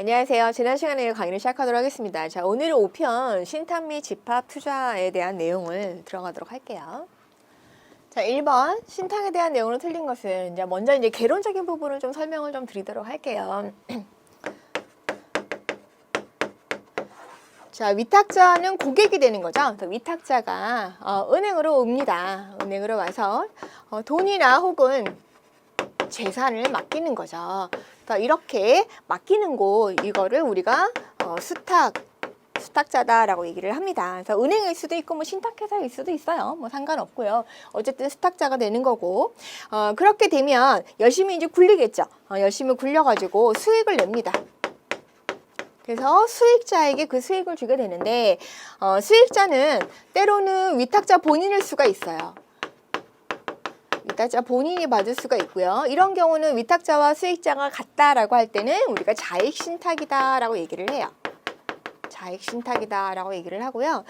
안녕하세요. 지난 시간에 강의를 시작하도록 하겠습니다. 자, 오늘은 5편 신탁 및 집합 투자에 대한 내용을 들어가도록 할게요. 자, 1번 신탁에 대한 내용으로 틀린 것은 먼저 개론적인 부분을 좀 설명을 좀 드리도록 할게요. 자, 위탁자는 고객이 되는 거죠. 위탁자가 은행으로 옵니다. 은행으로 와서 돈이나 혹은 재산을 맡기는 거죠. 이렇게 맡기는 곳, 이거를 우리가 수탁자다라고 얘기를 합니다. 그래서 은행일 수도 있고 뭐 신탁회사일 수도 있어요. 뭐 상관없고요. 어쨌든 수탁자가 되는 거고, 그렇게 되면 열심히 이제 굴리겠죠. 열심히 굴려가지고 수익을 냅니다. 그래서 수익자에게 그 수익을 주게 되는데, 수익자는 때로는 위탁자 본인일 수가 있어요. 위탁자 본인이 받을 수가 있고요. 이런 경우는 위탁자와 수익자가 같다라고 할 때는 우리가 자익신탁이다라고 얘기를 해요. 자익신탁이다라고 얘기를 하고요.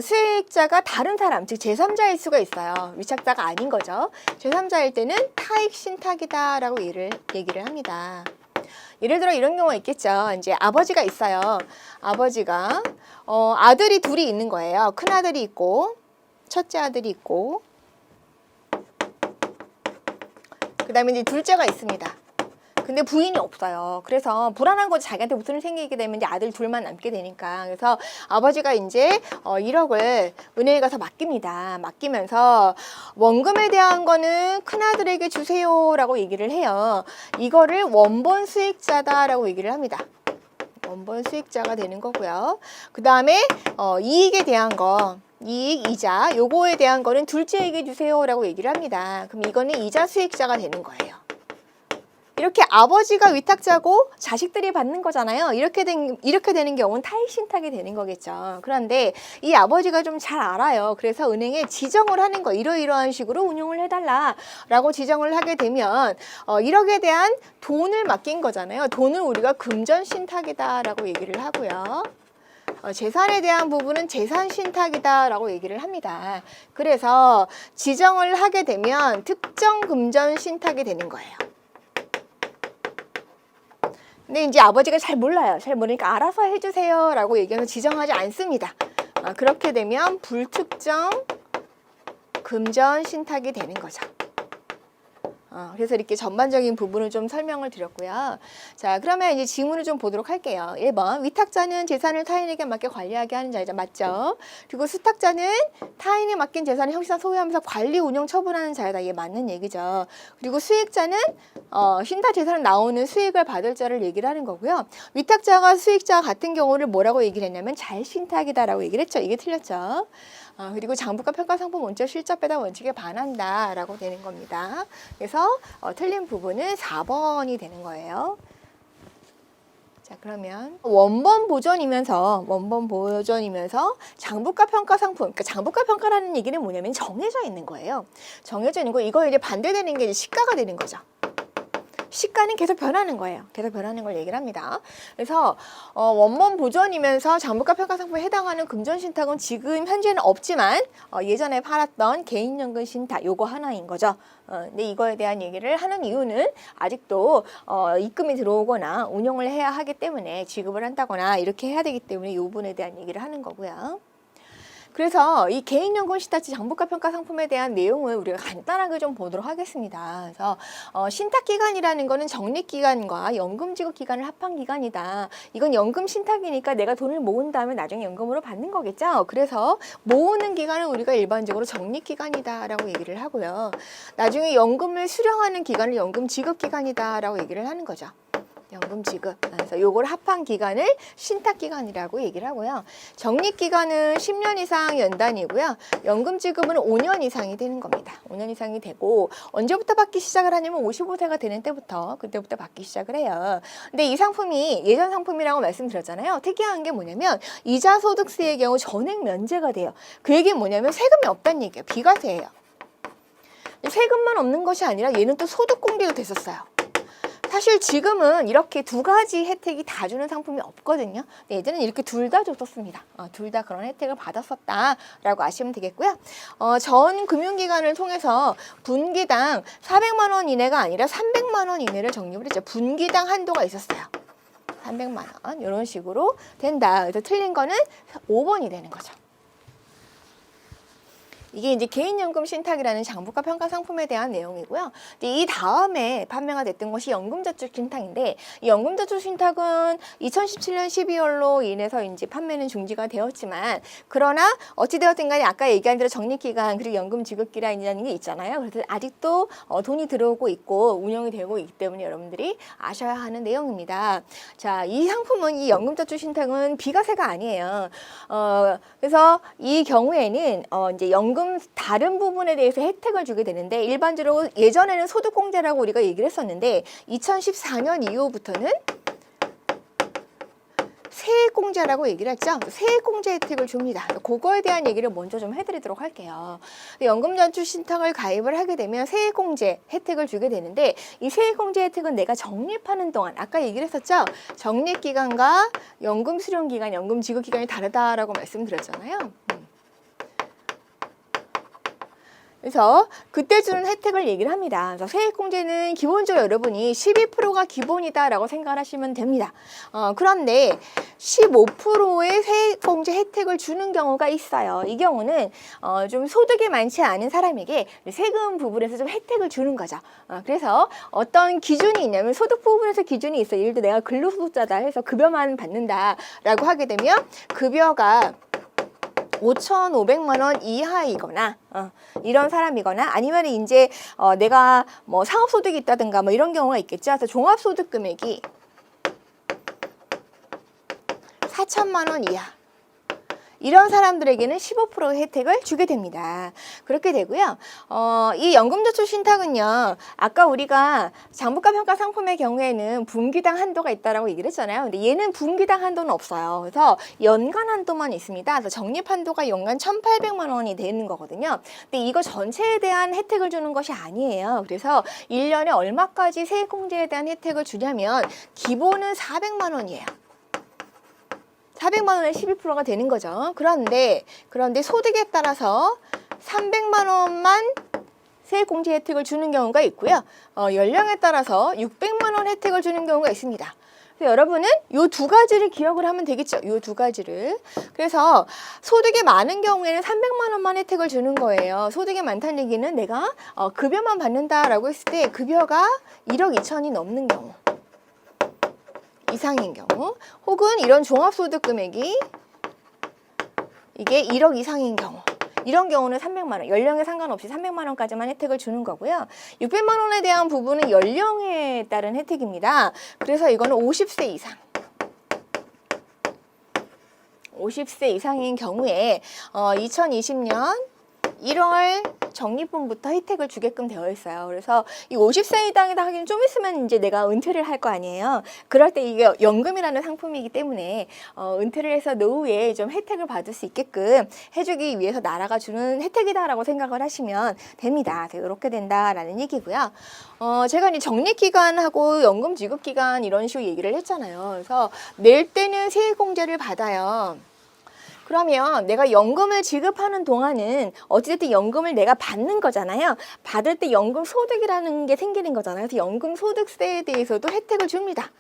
수익자가 다른 사람, 즉 제3자일 수가 있어요. 위탁자가 아닌 거죠. 제3자일 때는 타익신탁이다라고 얘기를 합니다. 예를 들어 이런 경우가 있겠죠. 이제 아버지가 있어요. 아버지가 아들이 둘이 있는 거예요. 큰 아들이 있고 첫째 아들이 있고 그 다음에 이제 둘째가 있습니다. 근데 부인이 없어요. 그래서 불안한 거지. 자기한테 무슨 생기게 되면 이제 아들 둘만 남게 되니까. 그래서 아버지가 이제 1억을 은행에 가서 맡깁니다. 맡기면서 원금에 대한 거는 큰아들에게 주세요라고 얘기를 해요. 이거를 원본 수익자다라고 얘기를 합니다. 원본 수익자가 되는 거고요. 그 다음에 이익에 대한 거. 이익, 이자, 요거에 대한 거는 둘째에게 주세요라고 얘기를 합니다. 그럼 이거는 이자 수익자가 되는 거예요. 이렇게 아버지가 위탁자고 자식들이 받는 거잖아요. 이렇게 되는 경우는 타익신탁이 되는 거겠죠. 그런데 이 아버지가 좀 잘 알아요. 그래서 은행에 지정을 하는 거, 이러이러한 식으로 운용을 해달라라고 지정을 하게 되면 1억에 대한 돈을 맡긴 거잖아요. 돈을 우리가 금전신탁이다라고 얘기를 하고요. 재산에 대한 부분은 재산신탁이다라고 얘기를 합니다. 그래서 지정을 하게 되면 특정 금전신탁이 되는 거예요. 근데 이제 아버지가 잘 몰라요. 잘 모르니까 알아서 해주세요 라고 얘기해서 지정하지 않습니다. 그렇게 되면 불특정 금전신탁이 되는 거죠. 그래서 이렇게 전반적인 부분을 좀 설명을 드렸고요. 자, 그러면 이제 지문을 좀 보도록 할게요. 1번, 위탁자는 재산을 타인에게 맡겨 관리하게 하는 자이죠. 맞죠? 그리고 수탁자는 타인이 맡긴 재산을 형식상 소유하면서 관리, 운영, 처분하는 자이다. 이게 맞는 얘기죠. 그리고 수익자는 신탁 재산을 나오는 수익을 받을 자를 얘기를 하는 거고요. 위탁자가 수익자와 같은 경우를 뭐라고 얘기를 했냐면 잘신탁이다라고 얘기를 했죠. 이게 틀렸죠. 그리고 장부가 평가상품 원적 실적 배당 원칙에 반한다 라고 되는 겁니다. 그래서 틀린 부분은 4번이 되는 거예요. 자, 그러면 원본 보존이면서 장부가 평가상품, 그러니까 장부가 평가라는 얘기는 뭐냐면 정해져 있는 거예요. 정해져 있는 거, 이거 이제 반대되는 게 이제 시가가 되는 거죠. 시가는 계속 변하는 거예요. 계속 변하는 걸 얘기를 합니다. 그래서 원본 보존이면서 장부가 평가상품에 해당하는 금전신탁은 지금 현재는 없지만 예전에 팔았던 개인연금 신탁 요거 하나인 거죠. 근데 이거에 대한 얘기를 하는 이유는 아직도 입금이 들어오거나 운용을 해야 하기 때문에 지급을 한다거나 이렇게 해야 되기 때문에 이 부분에 대한 얘기를 하는 거고요. 그래서 이 개인연금 신탁지 장부가 평가 상품에 대한 내용을 우리가 간단하게 좀 보도록 하겠습니다. 그래서 신탁기간이라는 거는 적립기간과 연금지급기간을 합한 기간이다. 이건 연금 신탁이니까 내가 돈을 모은 다음에 나중에 연금으로 받는 거겠죠. 그래서 모으는 기간을 우리가 일반적으로 적립기간이다라고 얘기를 하고요. 나중에 연금을 수령하는 기간을 연금지급기간이다라고 얘기를 하는 거죠. 연금 지급. 그래서 요걸 합한 기간을 신탁 기간이라고 얘기를 하고요. 적립 기간은 10년 이상 연단이고요. 연금 지급은 5년 이상이 되는 겁니다. 5년 이상이 되고 언제부터 받기 시작을 하냐면 55세가 되는 때부터 그때부터 받기 시작을 해요. 근데 이 상품이 예전 상품이라고 말씀드렸잖아요. 특이한 게 뭐냐면 이자 소득세의 경우 전액 면제가 돼요. 그 얘기는 뭐냐면 세금이 없다는 얘기예요. 비과세예요. 세금만 없는 것이 아니라 얘는 또 소득 공개도 됐었어요. 사실 지금은 이렇게 두 가지 혜택이 다 주는 상품이 없거든요. 예전에는 이렇게 둘 다 줬었습니다. 둘 다 그런 혜택을 받았었다라고 아시면 되겠고요. 전 금융기관을 통해서 분기당 400만 원 이내가 아니라 300만 원 이내를 적립을 했죠. 분기당 한도가 있었어요. 300만 원 이런 식으로 된다. 그래서 틀린 거는 5번이 되는 거죠. 이게 이제 개인연금 신탁이라는 장부가 평가 상품에 대한 내용이고요. 이 다음에 판매가 됐던 것이 연금저축 신탁인데, 이 연금저축 신탁은 2017년 12월로 인해서 이제 판매는 중지가 되었지만, 그러나 어찌되었든 간에 아까 얘기한 대로 적립기간 그리고 연금 지급기간이라는 게 있잖아요. 그래서 아직도 돈이 들어오고 있고 운영이 되고 있기 때문에 여러분들이 아셔야 하는 내용입니다. 자, 이 상품은, 이 연금저축 신탁은 비과세가 아니에요. 그래서 이 경우에는 이제 연금 다른 부분에 대해서 혜택을 주게 되는데, 일반적으로 예전에는 소득공제라고 우리가 얘기를 했었는데 2014년 이후부터는 세액공제라고 얘기를 했죠. 세액공제 혜택을 줍니다. 그거에 대한 얘기를 먼저 좀 해드리도록 할게요. 연금저축 신탁을 가입을 하게 되면 세액공제 혜택을 주게 되는데, 이 세액공제 혜택은 내가 적립하는 동안, 아까 얘기를 했었죠. 적립기간과 연금 수령기간, 연금 지급기간이 다르다라고 말씀드렸잖아요. 그래서 그때 주는 혜택을 얘기를 합니다. 그래서 세액공제는 기본적으로 여러분이 12%가 기본이다라고 생각을 하시면 됩니다. 그런데 15%의 세액공제 혜택을 주는 경우가 있어요. 이 경우는 좀 소득이 많지 않은 사람에게 세금 부분에서 좀 혜택을 주는 거죠. 그래서 어떤 기준이 있냐면, 소득 부분에서 기준이 있어요. 예를 들어 내가 근로소득자다 해서 급여만 받는다라고 하게 되면 급여가 5,500만 원 이하이거나 이런 사람이거나, 아니면 이제 내가 뭐 사업소득이 있다든가 뭐 이런 경우가 있겠죠. 그래서 종합소득 금액이 4천만 원 이하, 이런 사람들에게는 15%의 혜택을 주게 됩니다. 그렇게 되고요. 이 연금저축 신탁은요, 아까 우리가 장부가 평가 상품의 경우에는 분기당 한도가 있다라고 얘기를 했잖아요. 근데 얘는 분기당 한도는 없어요. 그래서 연간 한도만 있습니다. 그래서 적립 한도가 연간 1,800만 원이 되는 거거든요. 근데 이거 전체에 대한 혜택을 주는 것이 아니에요. 그래서 1년에 얼마까지 세액공제에 대한 혜택을 주냐면, 기본은 400만 원이에요. 400만 원에 12%가 되는 거죠. 그런데 소득에 따라서 300만 원만 세액공제 혜택을 주는 경우가 있고요. 연령에 따라서 600만 원 혜택을 주는 경우가 있습니다. 그래서 여러분은 이 두 가지를 기억을 하면 되겠죠. 이 두 가지를. 그래서 소득이 많은 경우에는 300만 원만 혜택을 주는 거예요. 소득이 많다는 얘기는 내가 급여만 받는다라고 했을 때 급여가 1억 2천이 넘는 경우, 이상인 경우, 혹은 이런 종합소득 금액이 이게 1억 이상인 경우, 이런 경우는 300만 원, 연령에 상관없이 300만 원까지만 혜택을 주는 거고요. 600만 원에 대한 부분은 연령에 따른 혜택입니다. 그래서 이거는 50세 이상. 50세 이상인 경우에 2020년 1월 적립분부터 혜택을 주게끔 되어 있어요. 그래서 이 50세 이상이다 하기는 좀 있으면 이제 내가 은퇴를 할 거 아니에요. 그럴 때 이게 연금이라는 상품이기 때문에 은퇴를 해서 노후에 좀 혜택을 받을 수 있게끔 해주기 위해서 나라가 주는 혜택이다라고 생각을 하시면 됩니다. 이렇게 된다라는 얘기고요. 제가 이제 적립기간하고 연금 지급기간 이런 식으로 얘기를 했잖아요. 그래서 낼 때는 세액공제를 받아요. 그러면 내가 연금을 지급하는 동안은 어찌됐든 연금을 내가 받는 거잖아요. 받을 때 연금 소득이라는 게 생기는 거잖아요. 그래서 연금 소득세에 대해서도 혜택을 줍니다.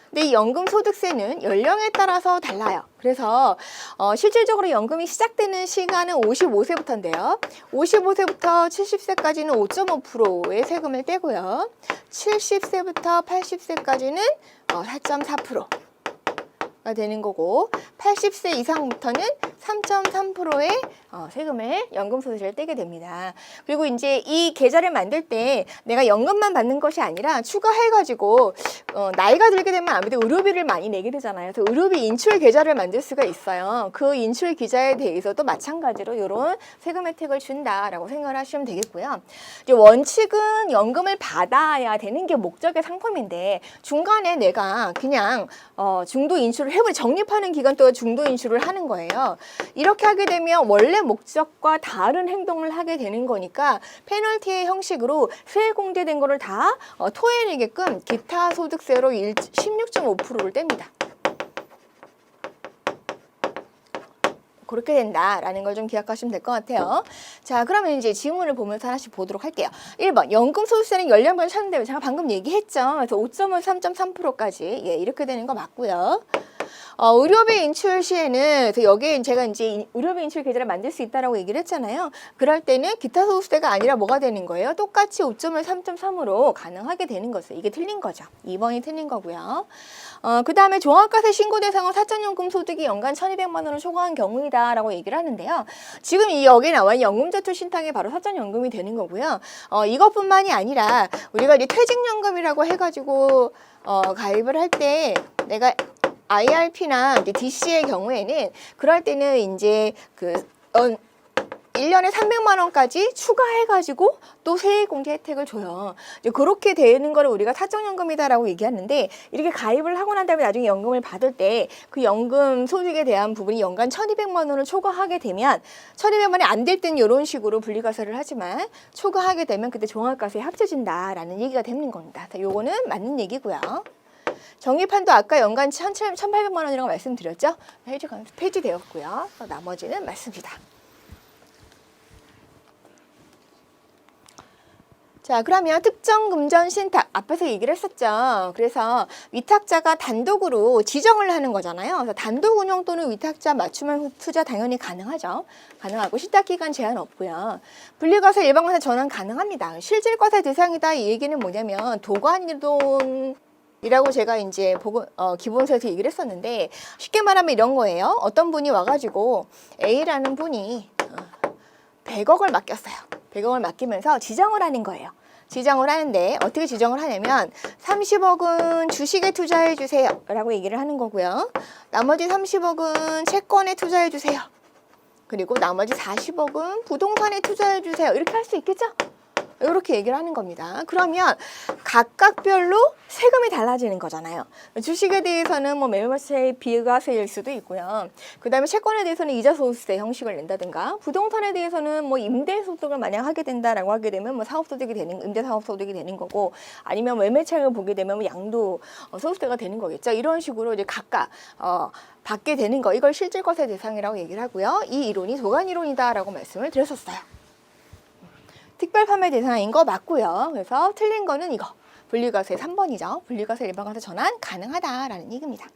근데 이 연금 소득세는 연령에 따라서 달라요. 그래서 실질적으로 연금이 시작되는 시간은 55세부터인데요. 55세부터 70세까지는 5.5%의 세금을 떼고요. 70세부터 80세까지는 4.4%. 가 되는 거고, 80세 이상부터는 3.3%의 세금을 연금소득세를 떼게 됩니다. 그리고 이제 이 계좌를 만들 때 내가 연금만 받는 것이 아니라 추가해가지고 나이가 들게 되면 아무래도 의료비를 많이 내게 되잖아요. 그래서 의료비 인출 계좌를 만들 수가 있어요. 그 인출 계좌에 대해서도 마찬가지로 이런 세금 혜택을 준다라고 생각을 하시면 되겠고요. 이제 원칙은 연금을 받아야 되는 게 목적의 상품인데, 중간에 내가 그냥 중도 인출을 해버리, 적립하는 기간 동안 중도 인출을 하는 거예요. 이렇게 하게 되면 원래 목적과 다른 행동을 하게 되는 거니까 페널티의 형식으로 세액공제된 거를 다 토해내게끔 기타 소득세로 16.5%를 뗍니다. 그렇게 된다라는 걸 좀 기억하시면 될 것 같아요. 자, 그러면 이제 지문을 보면서 하나씩 보도록 할게요. 1번, 연금 소득세는 연령별 찾는데 제가 방금 얘기했죠. 그래서 5.5, 3.3%까지 예, 이렇게 되는 거 맞고요. 의료비 인출 시에는 여기에 제가 이제 의료비 인출 계좌를 만들 수 있다라고 얘기를 했잖아요. 그럴 때는 기타 소득세가 아니라 뭐가 되는 거예요? 똑같이 5.1, 3.3으로 가능하게 되는 거죠. 이게 틀린 거죠. 2번이 틀린 거고요. 그 다음에 종합과세 신고 대상은 사적연금 소득이 연간 1,200만 원을 초과한 경우이다라고 얘기를 하는데요. 지금 여기 나와 있는 연금저축 신탁이 바로 사적연금이 되는 거고요. 이것뿐만이 아니라 우리가 이제 퇴직연금이라고 해가지고 가입을 할 때 내가 IRP나 DC의 경우에는 그럴 때는 이제 1년에 300만 원까지 추가해가지고 또 세액공제 혜택을 줘요. 이제 그렇게 되는 거를 우리가 사적연금이다라고 얘기하는데 이렇게 가입을 하고 난 다음에 나중에 연금을 받을 때 그 연금 소득에 대한 부분이 연간 1,200만 원을 초과하게 되면 1,200만 원이 안 될 때는 이런 식으로 분리과세를 하지만 초과하게 되면 그때 종합과세에 합쳐진다라는 얘기가 되는 겁니다. 요거는 맞는 얘기고요. 적립한도 아까 연간 1,800만 원이라고 말씀드렸죠? 폐지되었고요. 나머지는 맞습니다. 자, 그러면 특정 금전 신탁 앞에서 얘기를 했었죠. 그래서 위탁자가 단독으로 지정을 하는 거잖아요. 그래서 단독 운용 또는 위탁자 맞춤형 투자 당연히 가능하죠. 가능하고 신탁기간 제한 없고요. 분리과세 일반과세 전환 가능합니다. 실질과세 대상이다 이 얘기는 뭐냐면 도관이동 이라고 제가 이제 기본서에서 얘기를 했었는데 쉽게 말하면 이런 거예요. 어떤 분이 와가지고 A라는 분이 100억을 맡겼어요. 100억을 맡기면서 지정을 하는 거예요. 지정을 하는데 어떻게 지정을 하냐면 30억은 주식에 투자해 주세요 라고 얘기를 하는 거고요. 나머지 30억은 채권에 투자해 주세요. 그리고 나머지 40억은 부동산에 투자해 주세요. 이렇게 할 수 있겠죠? 이렇게 얘기를 하는 겁니다. 그러면 각각별로 세금이 달라지는 거잖아요. 주식에 대해서는 뭐 매매세 비과세일 수도 있고요. 그 다음에 채권에 대해서는 이자 소득세 형식을 낸다든가, 부동산에 대해서는 뭐 임대 소득을 만약 하게 된다라고 하게 되면 뭐 사업소득이 되는 임대 사업소득이 되는 거고, 아니면 매매차익을 보게 되면 뭐 양도 소득세가 되는 거겠죠. 이런 식으로 이제 각각 받게 되는 거, 이걸 실질과세 대상이라고 얘기를 하고요. 이 이론이 도관 이론이다라고 말씀을 드렸었어요. 특별 판매 대상인 거 맞고요. 그래서 틀린 거는 이거. 분리과세 3번이죠. 분리과세 일반과세 전환 가능하다라는 얘기입니다.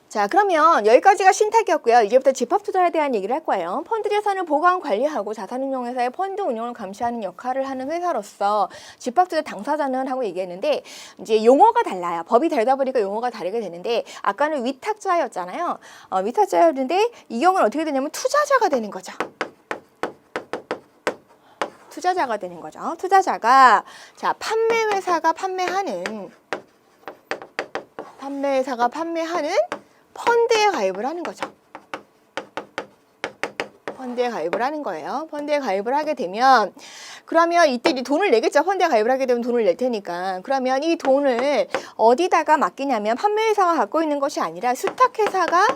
자, 그러면 여기까지가 신탁이었고요. 이제부터 집합투자에 대한 얘기를 할 거예요. 펀드 자산을 보관, 관리하고 자산운용회사의 펀드 운용을 감시하는 역할을 하는 회사로서 집합투자 당사자는 하고 얘기했는데, 이제 용어가 달라요. 법이 다르다 보니까 용어가 다르게 되는데, 아까는 위탁자였잖아요. 위탁자였는데 이 경우는 어떻게 되냐면 투자자가 되는 거죠. 투자자가 되는 거죠. 투자자가 자 판매회사가 판매하는 펀드에 가입을 하는 거죠. 펀드에 가입을 하는 거예요. 펀드에 가입을 하게 되면 그러면 이때 돈을 내겠죠. 펀드에 가입을 하게 되면 돈을 낼 테니까. 그러면 이 돈을 어디다가 맡기냐면 판매회사가 갖고 있는 것이 아니라 수탁회사가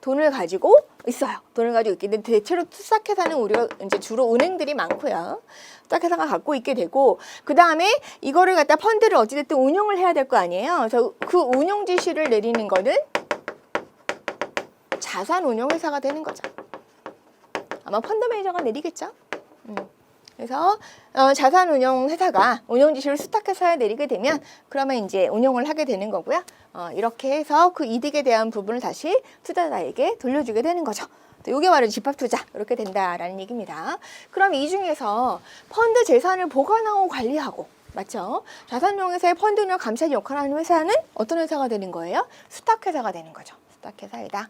돈을 가지고 있어요. 돈을 가지고 있게 되는데 대체로 수탁회사는 우리가 이제 주로 은행들이 많고요. 수탁회사가 갖고 있게 되고, 그 다음에 이거를 갖다 펀드를 어찌됐든 운용을 해야 될 거 아니에요. 그래서 그 운용 지시를 내리는 거는 자산운용회사가 되는 거죠. 아마 펀드 매니저가 내리겠죠. 그래서 자산운용회사가 운용지시를 수탁회사에 내리게 되면 그러면 이제 운용을 하게 되는 거고요. 이렇게 해서 그 이득에 대한 부분을 다시 투자자에게 돌려주게 되는 거죠. 이게 바로 집합투자 이렇게 된다라는 얘기입니다. 그럼 이 중에서 펀드 재산을 보관하고 관리하고, 맞죠? 자산운용회사의 펀드 운용 감시하는 역할을 하는 회사는 어떤 회사가 되는 거예요? 수탁회사가 되는 거죠. 수탁회사이다.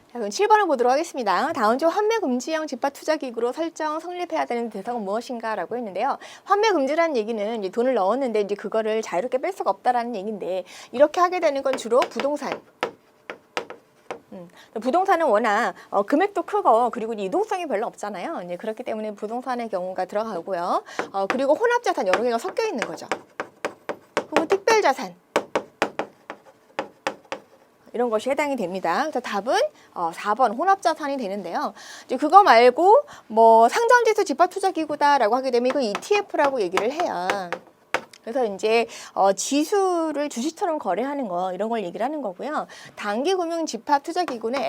자, 그럼 7번을 보도록 하겠습니다. 다음 중 환매금지형 집합투자기구로 설정 성립해야 되는 대상은 무엇인가 라고 했는데요. 환매금지라는 얘기는 이제 돈을 넣었는데 이제 그거를 자유롭게 뺄 수가 없다라는 얘기인데, 이렇게 하게 되는 건 주로 부동산. 부동산은 워낙 금액도 크고 그리고 이동성이 별로 없잖아요. 이제 그렇기 때문에 부동산의 경우가 들어가고요. 그리고 혼합자산 여러 개가 섞여 있는 거죠. 그리고 특별자산. 이런 것이 해당이 됩니다. 그래서 답은 4번 혼합자산이 되는데요. 이제 그거 말고 뭐 상장지수 집합투자기구다라고 하게 되면 이거 ETF라고 얘기를 해요. 그래서 이제 지수를 주식처럼 거래하는 거 이런 걸 얘기를 하는 거고요. 단기금융집합투자기구는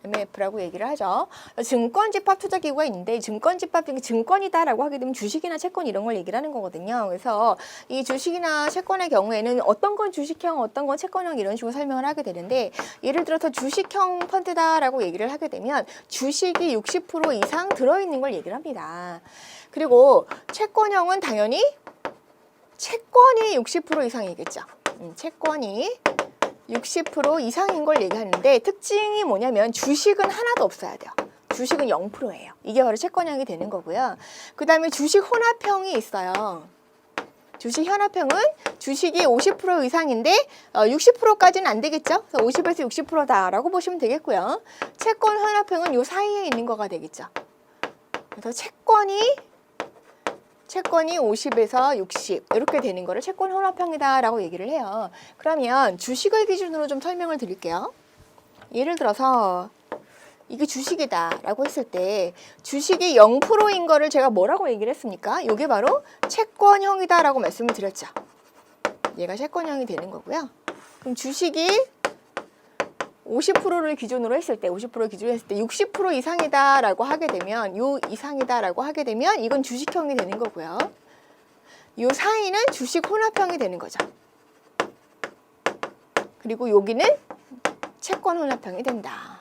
MMF라고 얘기를 하죠. 증권집합투자기구가 있는데 증권집합 중에 증권이다라고 하게 되면 주식이나 채권 이런 걸 얘기를 하는 거거든요. 그래서 이 주식이나 채권의 경우에는 어떤 건 주식형, 어떤 건 채권형 이런 식으로 설명을 하게 되는데 예를 들어서 주식형 펀드다라고 얘기를 하게 되면 주식이 60% 이상 들어있는 걸 얘기를 합니다. 그리고 채권형은 당연히 채권이 60% 이상이겠죠. 채권이 60% 이상인 걸 얘기하는데 특징이 뭐냐면 주식은 하나도 없어야 돼요. 주식은 0%예요. 이게 바로 채권형이 되는 거고요. 그 다음에 주식 혼합형이 있어요. 주식 혼합형은 주식이 50% 이상인데 60%까지는 안 되겠죠. 그래서 50에서 60%다라고 보시면 되겠고요. 채권 혼합형은 요 사이에 있는 거가 되겠죠. 그래서 채권이 50에서 60 이렇게 되는 거를 채권 혼합형이다라고 얘기를 해요. 그러면 주식을 기준으로 좀 설명을 드릴게요. 예를 들어서 이게 주식이다라고 했을 때 주식이 0%인 거를 제가 뭐라고 얘기를 했습니까? 이게 바로 채권형이다라고 말씀을 드렸죠. 얘가 채권형이 되는 거고요. 그럼 주식이 50%를 기준으로 했을 때, 50%를 기준으로 했을 때 60% 이상이다라고 하게 되면, 요 이상이다라고 하게 되면 이건 주식형이 되는 거고요. 요 사이는 주식 혼합형이 되는 거죠. 그리고 여기는 채권 혼합형이 된다.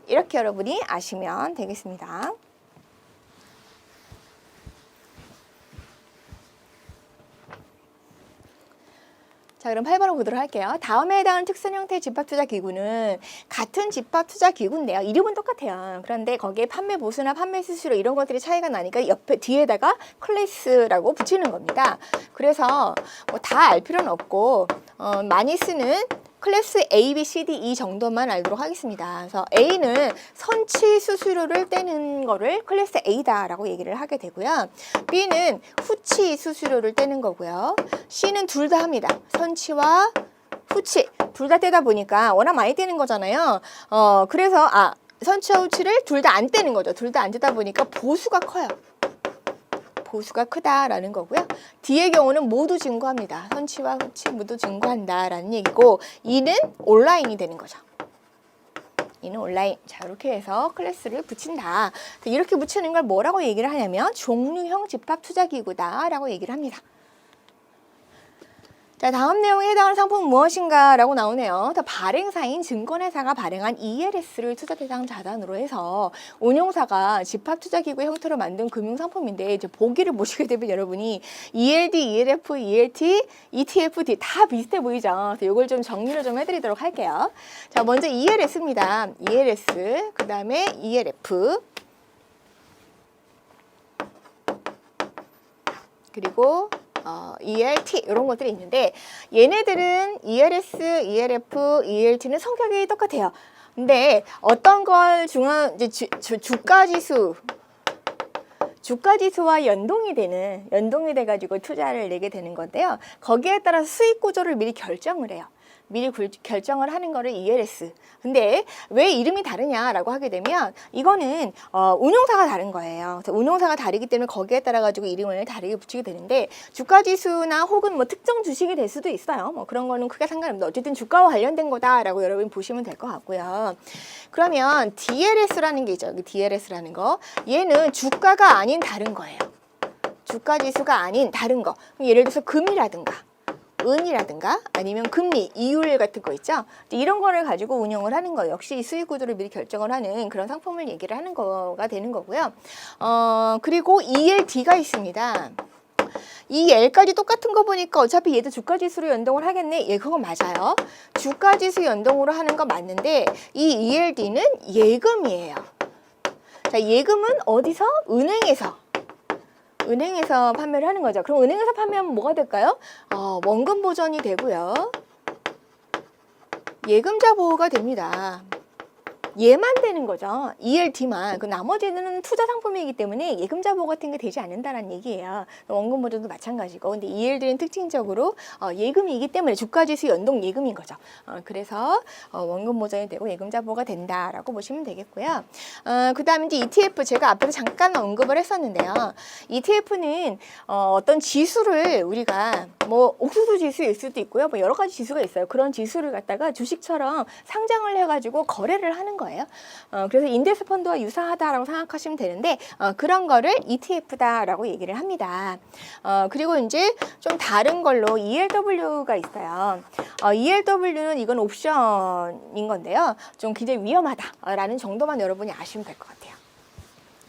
이렇게 여러분이 아시면 되겠습니다. 자, 그럼 8번을 보도록 할게요. 다음에 해당하는 특선 형태의 집합투자기구는 같은 집합투자기구인데요. 이름은 똑같아요. 그런데 거기에 판매 보수나 판매 수수료 이런 것들이 차이가 나니까 옆에 뒤에다가 클래스라고 붙이는 겁니다. 그래서 뭐 다 알 필요는 없고 많이 쓰는 클래스 A, B, C, D, E 정도만 알도록 하겠습니다. 그래서 A는 선치 수수료를 떼는 거를 클래스 A다라고 얘기를 하게 되고요. B는 후치 수수료를 떼는 거고요. C는 둘 다 합니다. 선치와 후치 둘 다 떼다 보니까 워낙 많이 떼는 거잖아요. 그래서 선치와 후치를 둘 다 안 떼는 거죠. 둘 다 안 떼다 보니까 보수가 커요. 보수가 크다라는 거고요. D의 경우는 모두 증거합니다. 선치와 후치 모두 증거한다라는 얘기고 E는 온라인이 되는 거죠. E는 온라인. 자, 이렇게 해서 클래스를 붙인다. 이렇게 붙이는 걸 뭐라고 얘기를 하냐면 종류형 집합투자기구다라고 얘기를 합니다. 자, 다음 내용에 해당하는 상품은 무엇인가 라고 나오네요. 발행사인 증권회사가 발행한 ELS를 투자대상 자산으로 해서 운용사가 집합투자기구 형태로 만든 금융상품인데 이제 보기를 보시게 되면 여러분이 ELD, ELF, ELT, ETF, D 다 비슷해 보이죠. 그래서 이걸 좀 정리를 좀 해드리도록 할게요. 자, 먼저 ELS입니다. ELS, 그 다음에 ELF, 그리고 ELT 이런 것들이 있는데 얘네들은 ELS, ELF, ELT는 성격이 똑같아요. 근데 어떤 걸 이제 주가지수와 연동이 돼가지고 투자를 내게 되는 건데요. 거기에 따라서 수익 구조를 미리 결정을 해요. 미리 결정을 하는 거를 ELS. 근데 왜 이름이 다르냐라고 하게 되면 이거는 운용사가 다른 거예요. 그래서 운용사가 다르기 때문에 거기에 따라 가지고 이름을 다르게 붙이게 되는데 주가지수나 혹은 뭐 특정 주식이 될 수도 있어요. 뭐 그런 거는 크게 상관없는데 어쨌든 주가와 관련된 거다라고 여러분 보시면 될 것 같고요. 그러면 DLS라는 게 있죠. 여기 DLS라는 거. 얘는 주가가 아닌 다른 거예요. 주가지수가 아닌 다른 거. 예를 들어서 금이라든가 은이라든가 아니면 금리, 이율 같은 거 있죠. 이런 거를 가지고 운영을 하는 거 역시 수익 구조를 미리 결정을 하는 그런 상품을 얘기를 하는 거가 되는 거고요. 그리고 ELD가 있습니다. 이 L까지 똑같은 거 보니까 어차피 얘도 주가지수로 연동을 하겠네. 예, 그건 맞아요. 주가지수 연동으로 하는 거 맞는데 이 ELD는 예금이에요. 자, 예금은 어디서? 은행에서 판매를 하는 거죠. 그럼 은행에서 판매하면 뭐가 될까요? 원금 보전이 되고요. 예금자 보호가 됩니다. 얘만 되는 거죠. ELD만. 그 나머지는 투자 상품이기 때문에 예금자 보호 같은 게 되지 않는다는 얘기예요. 원금 보조도 마찬가지고. 근데 ELD는 특징적으로 예금이기 때문에 주가지수 연동 예금인 거죠. 그래서 원금 보전이 되고 예금자 보호가 된다라고 보시면 되겠고요. 그 다음에 이제 ETF 제가 앞에서 잠깐 언급을 했었는데요. ETF는 어떤 지수를 우리가 뭐 옥수수 지수일 수도 있고요. 뭐 여러 가지 지수가 있어요. 그런 지수를 갖다가 주식처럼 상장을 해가지고 거래를 하는 거예요. 그래서 인덱스 펀드와 유사하다라고 생각하시면 되는데 그런 거를 ETF다라고 얘기를 합니다. 그리고 이제 좀 다른 걸로 ELW가 있어요. ELW는 이건 옵션인 건데요. 좀 굉장히 위험하다라는 정도만 여러분이 아시면 될 것 같아요.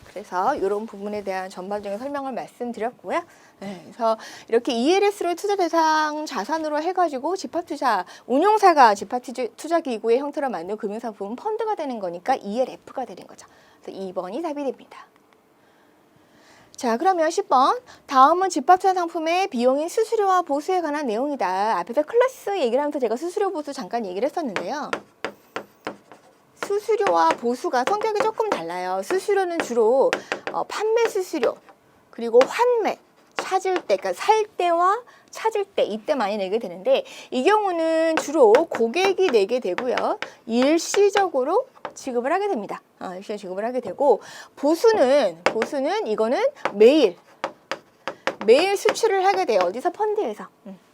그래서 이런 부분에 대한 전반적인 설명을 말씀드렸고요. 네, 그래서 이렇게 ELS로 투자 대상 자산으로 해가지고 집합투자 운용사가 집합투자기구의 형태로 만든 금융상품 펀드가 되는 거니까 ELF가 되는 거죠. 그래서 2번이 답이 됩니다. 자, 그러면 10번. 다음은 집합투자 상품의 비용인 수수료와 보수에 관한 내용이다. 앞에서 클래스 얘기를 하면서 제가 수수료 보수 잠깐 얘기를 했었는데요. 수수료와 보수가 성격이 조금 달라요. 수수료는 주로 판매 수수료 그리고 환매 찾을 때, 그러니까 살 때와 찾을 때 이때 많이 내게 되는데 이 경우는 주로 고객이 내게 되고요. 일시적으로 지급을 하게 됩니다. 일시적으로 지급을 하게 되고 보수는 이거는 매일 수출을 하게 돼요. 어디서? 펀드에서.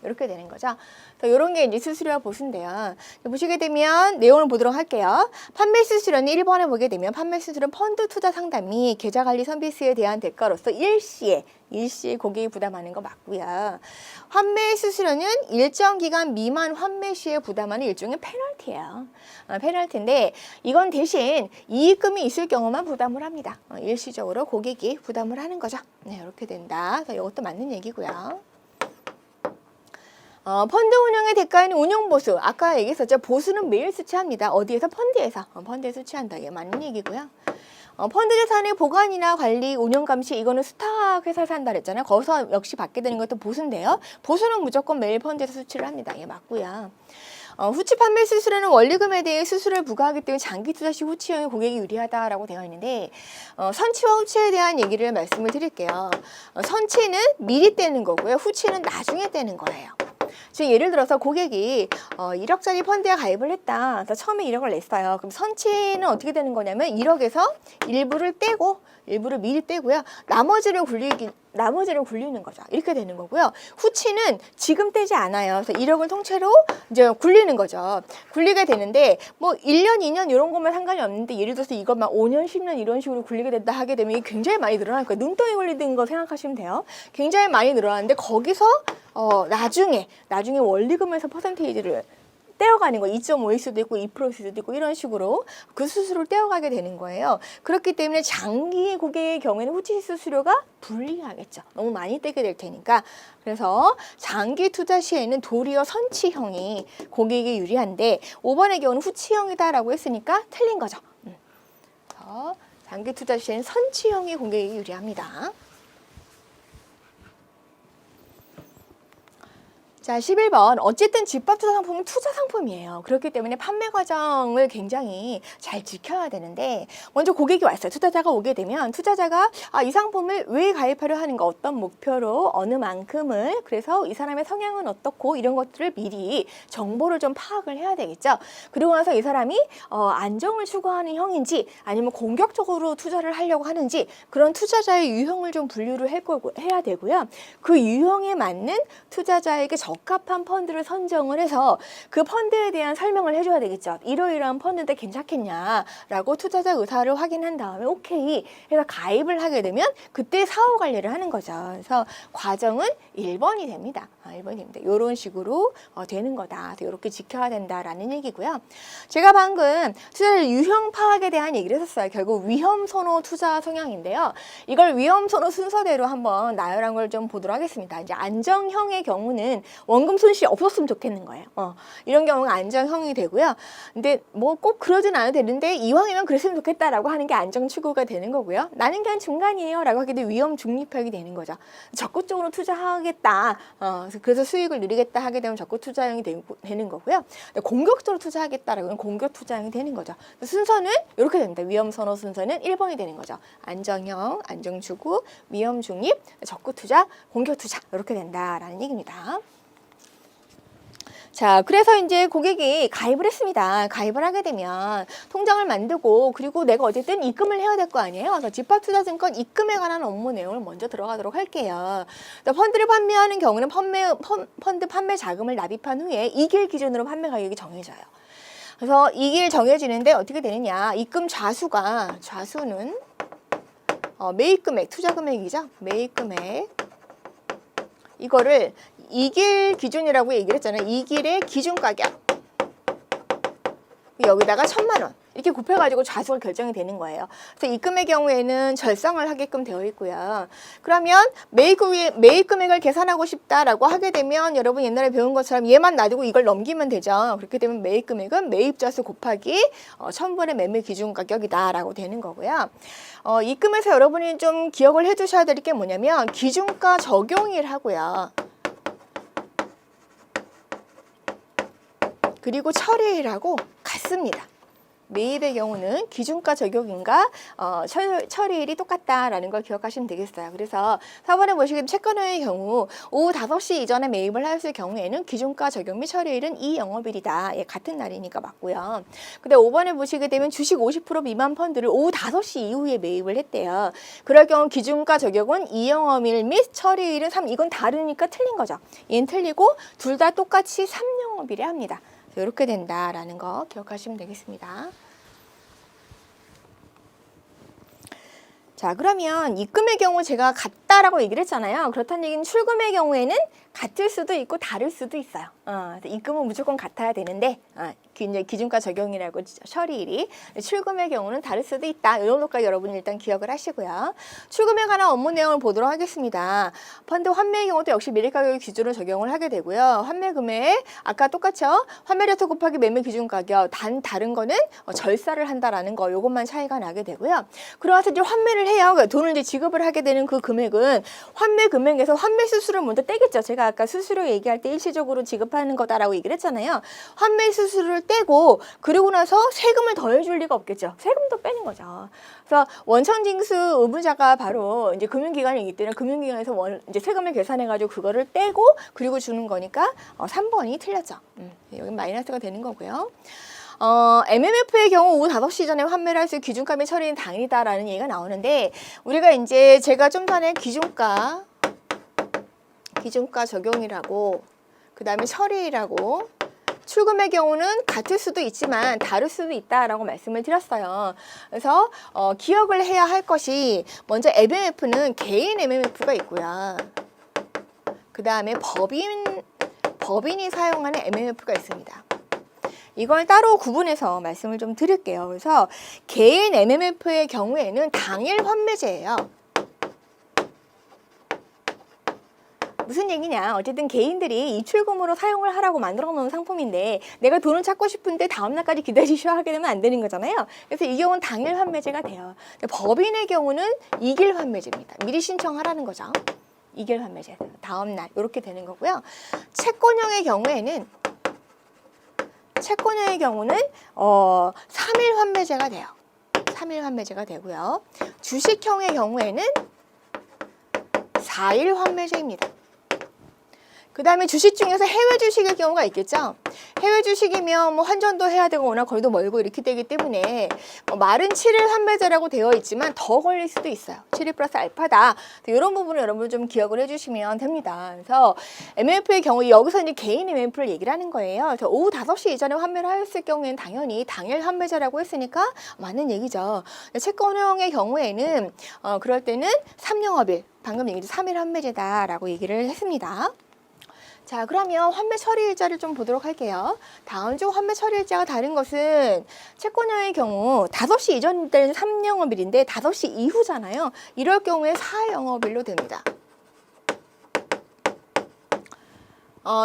이렇게 되는 거죠. 이런 게 이제 수수료와 보수인데요. 보시게 되면 내용을 보도록 할게요. 판매 수수료는 1번에 보게 되면 판매 수수료는 펀드 투자 상담이 계좌 관리 서비스에 대한 대가로서 일시에 고객이 부담하는 거 맞고요. 환매 수수료는 일정 기간 미만 환매 시에 부담하는 일종의 페널티예요. 페널티인데 이건 대신 이익금이 있을 경우만 부담을 합니다. 일시적으로 고객이 부담을 하는 거죠. 네, 이렇게 된다. 이것도 맞는 얘기고요. 펀드 운영의 대가에는 운용보수. 아까 얘기했었죠. 보수는 매일 수취합니다. 어디에서? 펀드에서. 펀드에 수취한다. 이게 맞는 얘기고요. 펀드 자산의 보관이나 관리, 운영 감시 이거는 스탁 회사에서 한다 그랬잖아요. 거기서 역시 받게 되는 것도 보수인데요. 보수는 무조건 매일 펀드에서 수취를 합니다. 이게 맞고요. 후치 판매 수수료는 원리금에 대해 수수료를 부과하기 때문에 장기 투자 시 후치형이 고객이 유리하다라고 되어 있는데 선치와 후치에 대한 얘기를 말씀을 드릴게요. 선치는 미리 떼는 거고요. 후치는 나중에 떼는 거예요. 즉 예를 들어서 고객이 1억짜리 펀드에 가입을 했다. 그래서 처음에 1억을 냈어요. 그럼 선치는 어떻게 되는 거냐면 1억에서 일부를 떼고 일부를 미리 떼고요. 나머지를 굴리는 거죠. 이렇게 되는 거고요. 후치는 지금 떼지 않아요. 그래서 1억을 통째로 이제 굴리는 거죠. 굴리게 되는데 뭐 1년, 2년 이런 것만 상관이 없는데 예를 들어서 이것만 5년, 10년 이런 식으로 굴리게 된다 하게 되면 이게 굉장히 많이 늘어날 거예요. 눈덩이 굴리는 거 생각하시면 돼요. 굉장히 많이 늘어나는데 거기서 나중에 원리금에서 퍼센테이지를 떼어가는 거 2.5일 수도 있고 2%일 수도 있고 이런 식으로 그 수수료를 떼어가게 되는 거예요. 그렇기 때문에 장기 고객의 경우에는 후치 수수료가 불리하겠죠. 너무 많이 떼게 될 테니까. 그래서 장기 투자 시에는 도리어 선치형이 고객에게 유리한데 5번의 경우는 후치형이다라고 했으니까 틀린 거죠. 그래서 장기 투자 시에는 선치형이 고객에게 유리합니다. 자, 11번. 어쨌든 집합투자 상품은 투자 상품이에요. 그렇기 때문에 판매 과정을 굉장히 잘 지켜야 되는데 먼저 고객이 왔어요. 투자자가 오게 되면 투자자가 이 상품을 왜 가입하려 하는가, 어떤 목표로, 어느 만큼을, 그래서 이 사람의 성향은 어떻고 이런 것들을 미리 정보를 좀 파악을 해야 되겠죠. 그리고 나서 이 사람이 안정을 추구하는 형인지 아니면 공격적으로 투자를 하려고 하는지 그런 투자자의 유형을 좀 분류를 해야 되고요. 그 유형에 맞는 투자자에게 적합한 펀드를 선정을 해서 그 펀드에 대한 설명을 해줘야 되겠죠. 이러이러한 펀드인데 괜찮겠냐라고 투자자 의사를 확인한 다음에 오케이 해서 가입을 하게 되면 그때 사후 관리를 하는 거죠. 그래서 과정은 1번이 됩니다. 1번이 됩니다. 이런 식으로 되는 거다. 이렇게 지켜야 된다라는 얘기고요. 제가 방금 투자 유형 파악에 대한 얘기를 했었어요. 결국 위험 선호 투자 성향인데요. 이걸 위험 선호 순서대로 한번 나열한 걸 좀 보도록 하겠습니다. 이제 안정형의 경우는 원금 손실이 없었으면 좋겠는 거예요. 이런 경우가 안정형이 되고요. 근데 뭐 꼭 그러진 않아도 되는데 이왕이면 그랬으면 좋겠다라고 하는 게 안정 추구가 되는 거고요. 나는 그냥 중간이에요 라고 하게 되면 위험 중립형이 되는 거죠. 적극적으로 투자하겠다. 그래서 수익을 누리겠다 하게 되면 적극 투자형이 되는 거고요. 공격적으로 투자하겠다라고 하면 공격 투자형이 되는 거죠. 순서는 이렇게 됩니다. 위험 선호 순서는 1번이 되는 거죠. 안정형, 안정 추구, 위험 중립, 적극 투자, 공격 투자 이렇게 된다라는 얘기입니다. 자, 그래서 이제 고객이 가입을 했습니다. 가입을 하게 되면 통장을 만들고 그리고 내가 어쨌든 입금을 해야 될 거 아니에요. 그래서 집합투자증권 입금에 관한 업무 내용을 먼저 들어가도록 할게요. 펀드를 판매하는 경우는 펀드 판매 자금을 납입한 후에 2길 기준으로 판매 가격이 정해져요. 그래서 2길 정해지는데 어떻게 되느냐. 입금 좌수는 매입금액, 투자금액이죠. 매입금액. 이거를 2길 기준이라고 얘기를 했잖아요. 2길의 기준 가격. 여기다가 1,000만 원. 이렇게 곱해가지고 좌수가 결정이 되는 거예요. 그래서 입금의 경우에는 절상을 하게끔 되어 있고요. 그러면 매입 금액을 계산하고 싶다라고 하게 되면 여러분 옛날에 배운 것처럼 얘만 놔두고 이걸 넘기면 되죠. 그렇게 되면 매입 금액은 매입 좌수 곱하기 1,000분의 매매 기준 가격이다라고 되는 거고요. 입금에서 여러분이 좀 기억을 해두셔야 될 게 뭐냐면 기준가 적용일 하고요. 그리고 처리일하고 같습니다. 매입의 경우는 기준가 적용인가 처리일이 똑같다라는 걸 기억하시면 되겠어요. 그래서 4번에 보시면 채권의 경우 오후 5시 이전에 매입을 하였을 경우에는 기준가 적용 및 처리일은 2영업일이다. 예, 같은 날이니까 맞고요. 근데 5번에 보시게 되면 주식 50% 미만 펀드를 오후 5시 이후에 매입을 했대요. 그럴 경우 기준가 적용은 2영업일 및 처리일은 3. 이건 다르니까 틀린 거죠. 얘는 틀리고 둘 다 똑같이 3영업일에 합니다. 이렇게 된다라는 거 기억하시면 되겠습니다. 자, 그러면 입금의 경우 제가 같다라고 얘기를 했잖아요. 그렇다는 얘기는 출금의 경우에는 같을 수도 있고 다를 수도 있어요. 입금은 무조건 같아야 되는데 기준가 적용이라고 처리일이 출금의 경우는 다를 수도 있다. 이 정도까지 여러분이 일단 기억을 하시고요. 출금에 관한 업무 내용을 보도록 하겠습니다. 펀드 환매의 경우도 역시 매립가격 기준으로 적용을 하게 되고요. 환매 금액 아까 똑같죠? 환매료터 곱하기 매매 기준 가격 다른 거는 절사를 한다라는 거 요것만 차이가 나게 되고요. 그러면서 이제 환매를 해요. 돈을 이제 지급을 하게 되는 그 금액은 환매 금액에서 환매 수수료를 먼저 떼겠죠. 제가 아까 수수료 얘기할 때 일시적으로 지급하는 거다라고 얘기를 했잖아요. 환매 수수료를 떼고 그리고 나서 세금을 더해줄 리가 없겠죠. 세금도 빼는 거죠. 그래서 원천징수 의무자가 바로 이제 금융기관이기 때문에 금융기관에서 이제 세금을 계산해가지고 그거를 떼고 그리고 주는 거니까 3번이 틀렸죠. 여기 마이너스가 되는 거고요. MMF의 경우 오후 5시 전에 환매를 할 수 있는 기준가 처리는 당일이다라는 얘기가 나오는데 우리가 이제 제가 좀 전에 기준가 적용이라고 그 다음에 처리라고 출금의 경우는 같을 수도 있지만 다를 수도 있다라고 말씀을 드렸어요. 그래서 기억을 해야 할 것이 먼저 MMF는 개인 MMF가 있고요. 그 다음에 법인이 사용하는 MMF가 있습니다. 이걸 따로 구분해서 말씀을 좀 드릴게요. 그래서 개인 MMF의 경우에는 당일 환매제예요. 무슨 얘기냐? 어쨌든 개인들이 입출금으로 사용을 하라고 만들어 놓은 상품인데 내가 돈을 찾고 싶은데 다음 날까지 기다리셔야 하게 되면 안 되는 거잖아요. 그래서 이 경우는 당일 환매제가 돼요. 법인의 경우는 2길 환매제입니다. 미리 신청하라는 거죠. 2길 환매제. 다음 날 이렇게 되는 거고요. 채권형의 경우는 3일 환매제가 돼요. 3일 환매제가 되고요. 주식형의 경우에는 4일 환매제입니다. 그 다음에 주식 중에서 해외 주식의 경우가 있겠죠. 해외 주식이면 뭐 환전도 해야 되고 워낙 거리도 멀고 이렇게 되기 때문에 말은 7일 환매제라고 되어 있지만 더 걸릴 수도 있어요. 7일 플러스 알파다. 이런 부분을 여러분 좀 기억을 해주시면 됩니다. 그래서 MMF의 경우 여기서 이제 개인 MMF를 얘기를 하는 거예요. 그래서 오후 5시 이전에 환매를 하였을 경우에는 당연히 당일 환매제라고 했으니까 맞는 얘기죠. 채권형의 경우에는 그럴 때는 3영업일, 방금 얘기한 3일 환매제다라고 얘기를 했습니다. 자, 그러면 환매 처리일자를 좀 보도록 할게요. 다음 주 환매 처리일자가 다른 것은 채권형의 경우 5시 이전 때는 3영업일인데 5시 이후잖아요. 이럴 경우에 4영업일로 됩니다.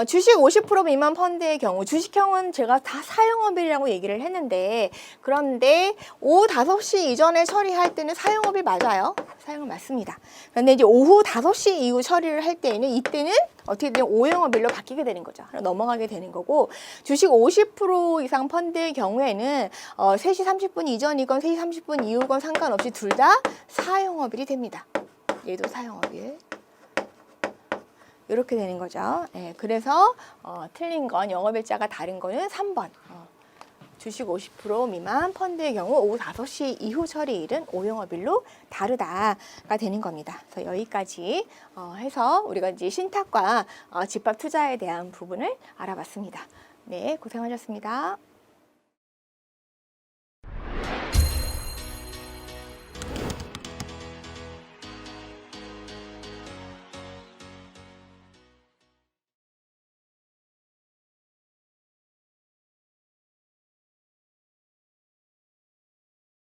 주식 50% 미만 펀드의 경우 주식형은 제가 다 사용업일이라고 얘기를 했는데 그런데 오후 5시 이전에 처리할 때는 사용업일 맞아요. 사용업 맞습니다. 그런데 이제 오후 5시 이후 처리를 할 때에는 이때는 어떻게 되면 오영업일로 바뀌게 되는 거죠. 넘어가게 되는 거고 주식 50% 이상 펀드의 경우에는 3시 30분 이전이건 3시 30분 이후건 상관없이 둘 다 사용업일이 됩니다. 얘도 사용업일. 이렇게 되는 거죠. 예, 그래서 틀린 건 영업일자가 다른 거는 3번. 주식 50% 미만 펀드의 경우 오후 5시 이후 처리일은 오영업일로 다르다가 되는 겁니다. 그래서 여기까지 해서 우리가 이제 신탁과 집합 투자에 대한 부분을 알아봤습니다. 네, 고생하셨습니다.